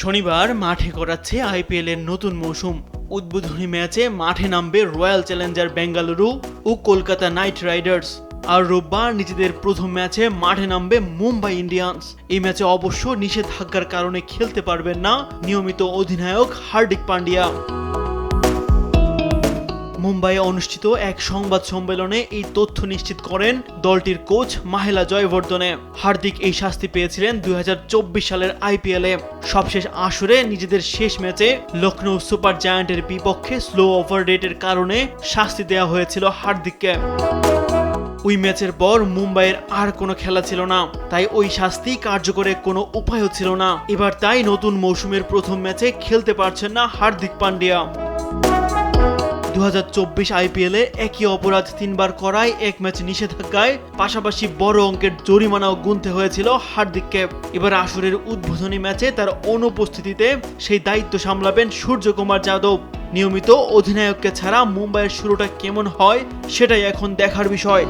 শনিবার মাঠে গড়াচ্ছে আইপিএল এর নতুন মৌসুম। উদ্বোধনী ম্যাচে মাঠে নামবে রয়্যাল চ্যালেঞ্জার বেঙ্গালুরু ও কলকাতা নাইট রাইডার্স। আর রোববার নিজেদের প্রথম ম্যাচে মাঠে নামবে মুম্বাই ইন্ডিয়ান্স। এই ম্যাচে অবশ্য নিষেধাজ্ঞার কারণে খেলতে পারবেন না নিয়মিত অধিনায়ক হার্দিক পান্ডিয়া। মুম্বাইয়ে অনুষ্ঠিত এক সংবাদ সম্মেলনে এই তথ্য নিশ্চিত করেন দলটির কোচ মাহেলা জয়বর্ধনে। হার্দিক এই শাস্তি পেয়েছিলেন 2024 সালের আইপিএলে। সবশেষ আসরে নিজেদের শেষ ম্যাচে লখনৌ সুপার জায়ান্টের বিপক্ষে স্লো ওভার রেটের কারণে শাস্তি দেওয়া হয়েছিল হার্দিককে। ওই ম্যাচের পর মুম্বাইয়ের আর কোনো খেলা ছিল না, তাই ওই শাস্তি কার্যকরের কোনো উপায়ও ছিল না। এবার তাই নতুন মৌসুমের প্রথম ম্যাচে খেলতে পারছেন না হার্দিক পান্ডিয়া। 2024 আইপিএলে একই অপরাধ 3 বার করায় এক ম্যাচ নিষেধাজ্ঞায় পাশাপাশি বড় অঙ্কের জরিমানাও গুনতে হয়েছিল হার্দিককে। এবার আসরের উদ্বোধনী ম্যাচে তার অনুপস্থিতিতে সেই দায়িত্ব সামলাবেন সূর্যকুমার যাদব। নিয়মিত অধিনায়ককে ছাড়া মুম্বাইয়ের শুরুটা কেমন হয় সেটাই এখন দেখার বিষয়।